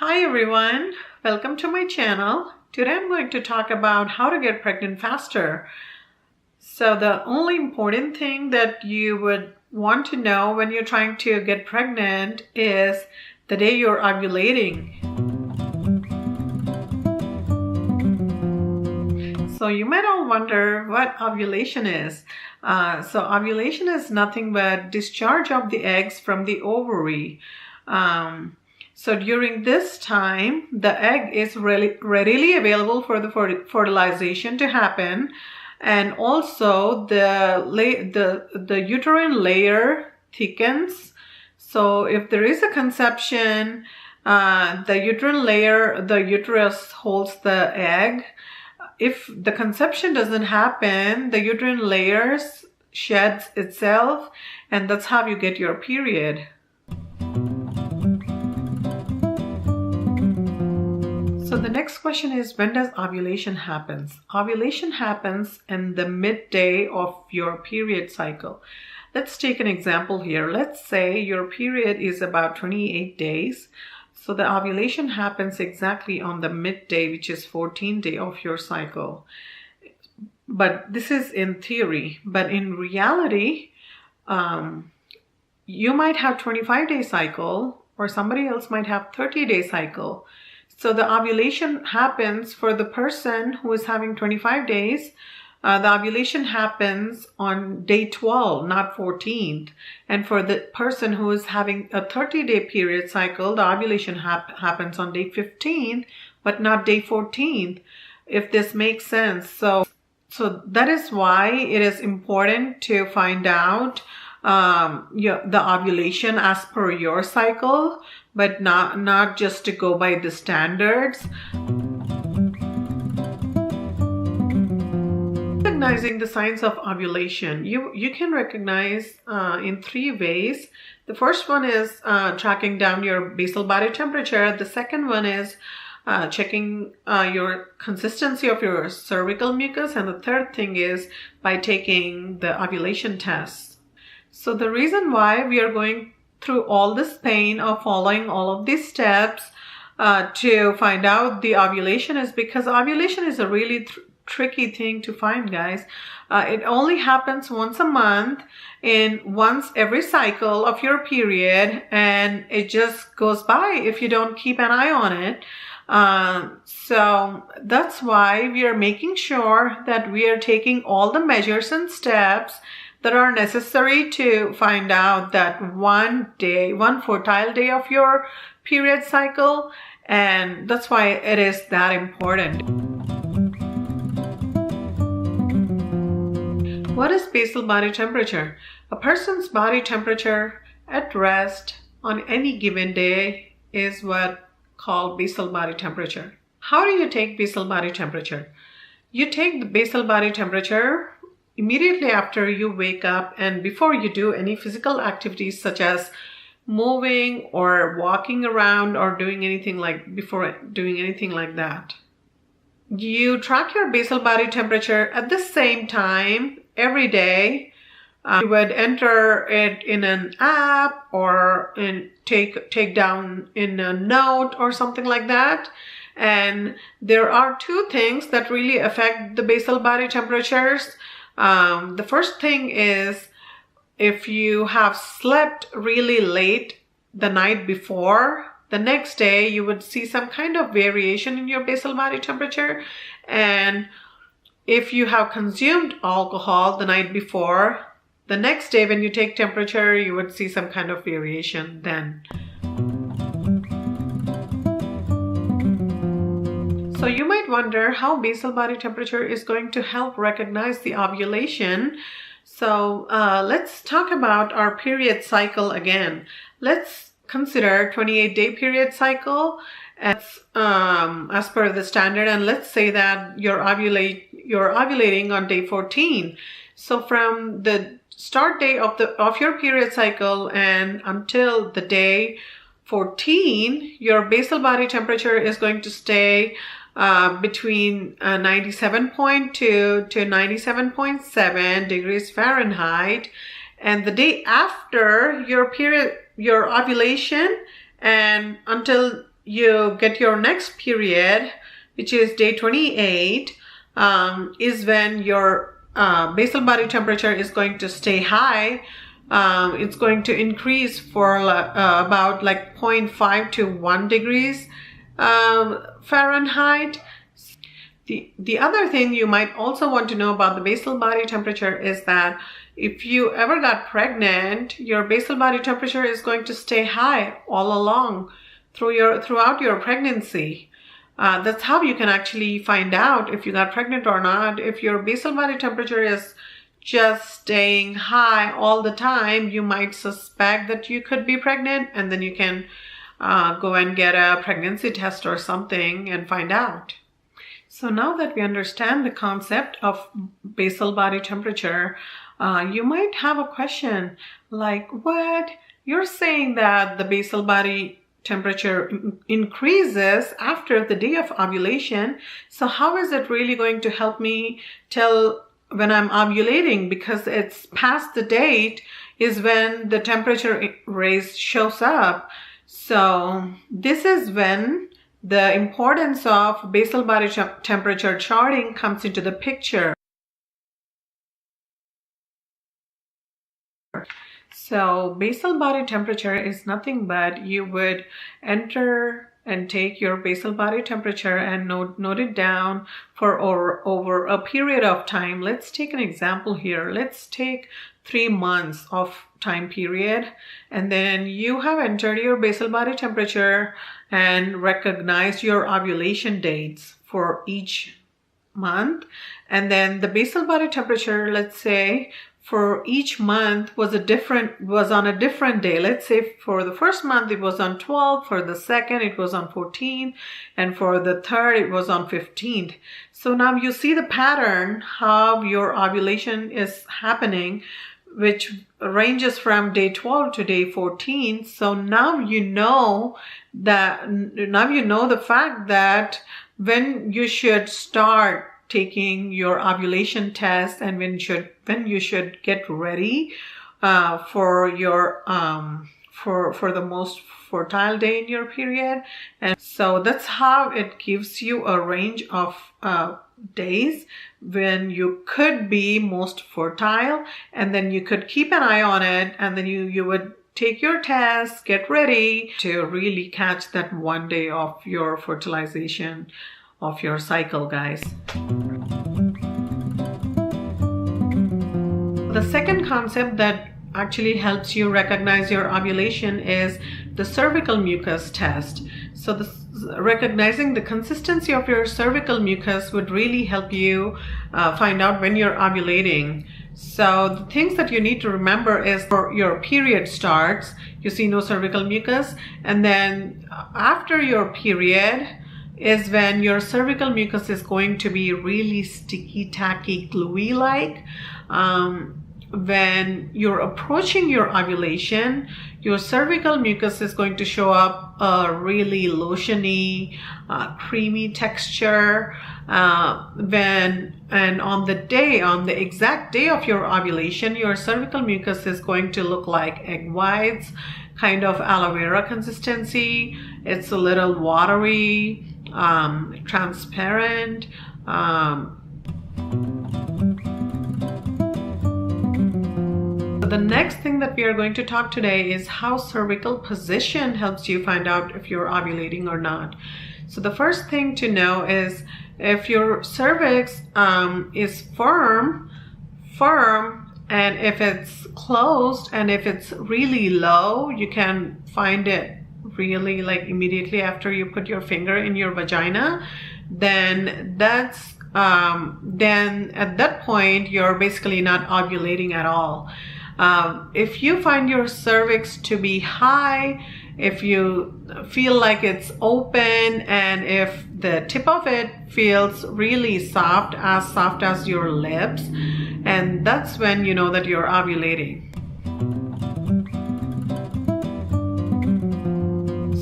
Hi everyone, welcome to my channel. Today I'm going to talk about how to get pregnant faster. So the only important thing that you would want to know when you're trying to get pregnant is the day you're ovulating. So you might all wonder what ovulation is. So ovulation is nothing but discharge of the eggs from the ovary. So during this time, the egg is readily available for the fertilization to happen, and also the uterine layer thickens. So if there is a conception, the uterine layer, the uterus holds the egg. If the conception doesn't happen, the uterine layers sheds itself, and that's how you get your period. So the next question is, when does ovulation happen? Ovulation happens in the midday of your period cycle. Let's take an example here. Let's say your period is about 28 days. So the ovulation happens exactly on the midday, which is 14th day of your cycle. But this is in theory. But in reality, you might have 25-day cycle, or somebody else might have 30-day cycle. So the ovulation happens for the person who is having 25 days. The ovulation happens on day 12, not 14th. And for the person who is having a 30-day period cycle, the ovulation happens on day 15th, but not day 14th, if this makes sense. So that is why it is important to find out the ovulation as per your cycle, but not just to go by the standards. Recognizing the signs of ovulation. You can recognize in three ways. The first one is tracking down your basal body temperature. The second one is checking your consistency of your cervical mucus. And the third thing is by taking the ovulation tests. So the reason why we are going through all this pain of following all of these steps to find out the ovulation is because ovulation is a really tricky thing to find, guys. It only happens once a month, once every cycle of your period, and it just goes by if you don't keep an eye on it. So that's why we are making sure that we are taking all the measures and steps that are necessary to find out that one fertile day of your period cycle, and that's why it is that important. What is basal body temperature? A person's body temperature at rest on any given day is what called basal body temperature. How do you take basal body temperature? You take the basal body temperature immediately after you wake up and before you do any physical activities such as moving or walking around or doing anything like that. You track your basal body temperature at the same time every day. You would enter it in an app or take down in a note or something like that. And there are two things that really affect the basal body temperatures. The first thing is if you have slept really late the night before, the next day you would see some kind of variation in your basal body temperature. And if you have consumed alcohol the night before, the next day when you take temperature, you would see some kind of variation then. So you might wonder how basal body temperature is going to help recognize the ovulation. So let's talk about our period cycle again. Let's consider 28-day period cycle as per the standard, and let's say that you're ovulating on day 14. So from the start day of your period cycle and until the day 14, your basal body temperature is going to stay between 97.2 to 97.7 degrees Fahrenheit. And the day after your ovulation and until you get your next period, which is day 28, is when your basal body temperature is going to stay high. It's going to increase for about like 0.5 to 1 degrees Fahrenheit. The other thing you might also want to know about the basal body temperature is that if you ever got pregnant, your basal body temperature is going to stay high all along throughout your pregnancy. That's how you can actually find out if you got pregnant or not. If your basal body temperature is just staying high all the time, you might suspect that you could be pregnant, and then you can go and get a pregnancy test or something and find out. So now that we understand the concept of basal body temperature, you might have a question like, what? You're saying that the basal body temperature increases after the day of ovulation. So how is it really going to help me tell when I'm ovulating? Because it's past the date is when the temperature raise shows up. So this is when the importance of basal body temperature charting comes into the picture. So basal body temperature is nothing but you would enter and take your basal body temperature and note it down for over a period of time. Let's take an example here. Let's take 3 months of time period, and then you have entered your basal body temperature and recognized your ovulation dates for each month. And then the basal body temperature, let's say for each month was on a different day. Let's say for the first month it was on 12, for the second it was on 14, and for the third it was on 15th. So now you see the pattern how your ovulation is happening, which ranges from day 12 to day 14. So now you know the fact that when you should start taking your ovulation test and when you should get ready for your for the most fertile day in your period. And so that's how it gives you a range of days when you could be most fertile, and then you could keep an eye on it, and then you would take your test, get ready to really catch that one day of your fertilization of your cycle, guys. The second concept that actually helps you recognize your ovulation is the cervical mucus test. So recognizing the consistency of your cervical mucus would really help you find out when you're ovulating. So the things that you need to remember is for your period starts, you see no cervical mucus, and then after your period is when your cervical mucus is going to be really sticky, tacky, gluey like. When you're approaching your ovulation, your cervical mucus is going to show up a really lotiony, creamy texture. And on the exact day of your ovulation, your cervical mucus is going to look like egg whites, kind of aloe vera consistency. It's a little watery, transparent. The next thing that we are going to talk today is how cervical position helps you find out if you're ovulating or not. So the first thing to know is if your cervix is firm, and if it's closed, and if it's really low, you can find it really like immediately after you put your finger in your vagina, then that's then at that point you're basically not ovulating at all. If you find your cervix to be high, if you feel like it's open, and if the tip of it feels really soft as your lips, and that's when you know that you're ovulating.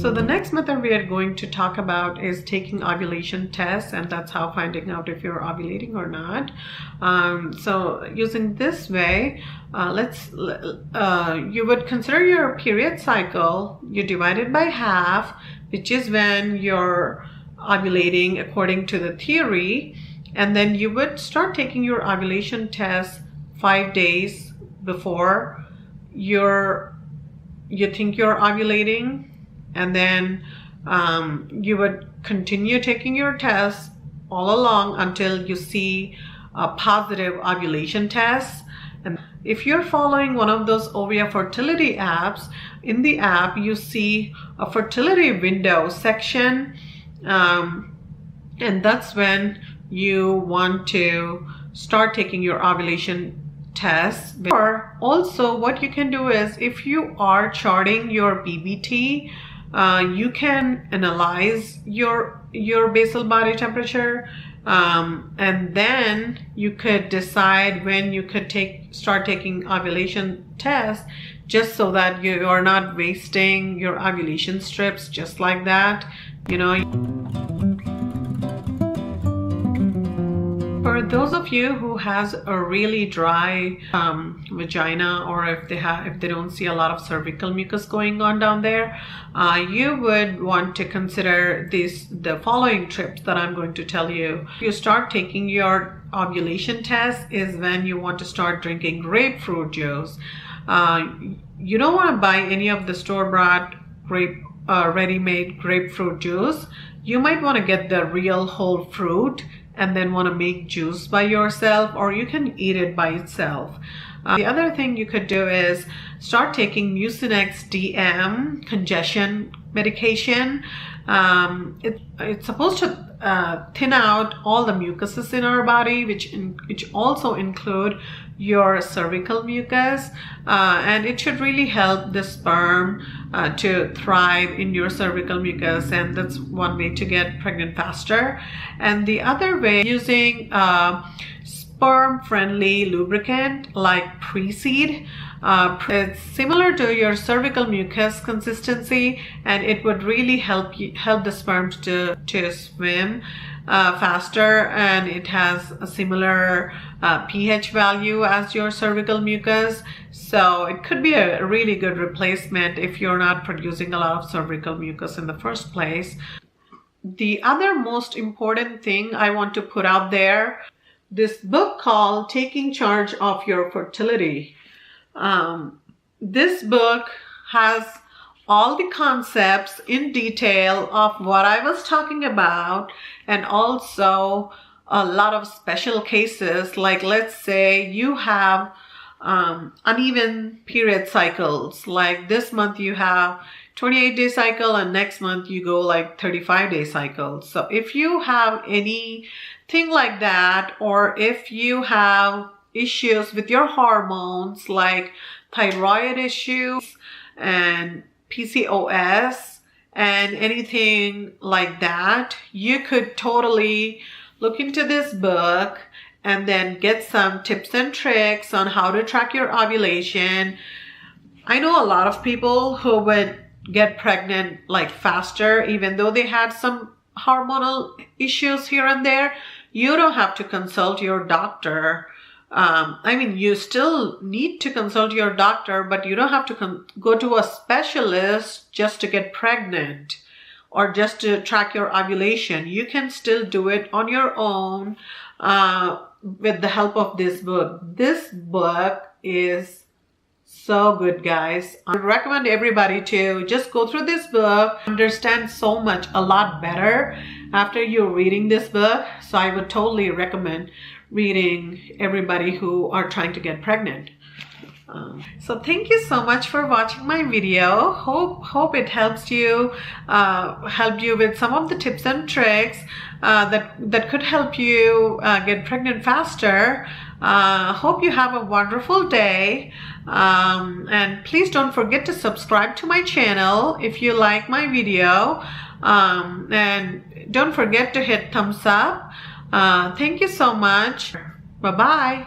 So the next method we are going to talk about is taking ovulation tests, and that's how finding out if you're ovulating or not. So using this way, you would consider your period cycle, you divide it by half, which is when you're ovulating according to the theory, and then you would start taking your ovulation test 5 days before you think you're ovulating, and then you would continue taking your tests all along until you see a positive ovulation test. And if you're following one of those Ovia Fertility apps, in the app you see a fertility window section, and that's when you want to start taking your ovulation tests. Or also what you can do is, if you are charting your BBT, you can analyze your basal body temperature, and then you could decide when you could start taking ovulation tests, just so that you are not wasting your ovulation strips just like that, you know. For those of you who has a really dry vagina, or if they don't see a lot of cervical mucus going on down there, you would want to consider the following tips that I'm going to tell you. You start taking your ovulation test is when you want to start drinking grapefruit juice. You don't want to buy any of the store-bought ready-made grapefruit juice. You might want to get the real whole fruit and then want to make juice by yourself, or you can eat it by itself. The other thing you could do is start taking Mucinex DM congestion medication. It's supposed to thin out all the mucuses in our body, which also include your cervical mucus, and it should really help the sperm to thrive in your cervical mucus, and that's one way to get pregnant faster. And the other way, using sperm-friendly lubricant like pre-seed. It's similar to your cervical mucus consistency, and it would really help the sperms to swim faster, and it has a similar pH value as your cervical mucus, so it could be a really good replacement if you're not producing a lot of cervical mucus in the first place. The other most important thing I want to put out there, this book called Taking Charge of Your Fertility. This book has all the concepts in detail of what I was talking about, and also a lot of special cases. Like, let's say you have uneven period cycles, like this month you have 28-day cycle and next month you go like 35-day cycles. So if you have anything like that, or if you have issues with your hormones like thyroid issues and PCOS and anything like that, you could totally look into this book and then get some tips and tricks on how to track your ovulation. I know a lot of people who would get pregnant like faster, even though they had some hormonal issues here and there. You don't have to consult your doctor. I mean, you still need to consult your doctor, but you don't have to go to a specialist just to get pregnant or just to track your ovulation. You can still do it on your own with the help of this book. This book is so good, guys. I would recommend everybody to just go through this book, understand a lot better after you're reading this book. So I would totally recommend reading everybody who are trying to get pregnant. So thank you so much for watching my video. Hope it helped you with some of the tips and tricks that could help you get pregnant faster. Hope you have a wonderful day, and please don't forget to subscribe to my channel if you like my video, and don't forget to hit thumbs up. Thank you so much. Bye-bye.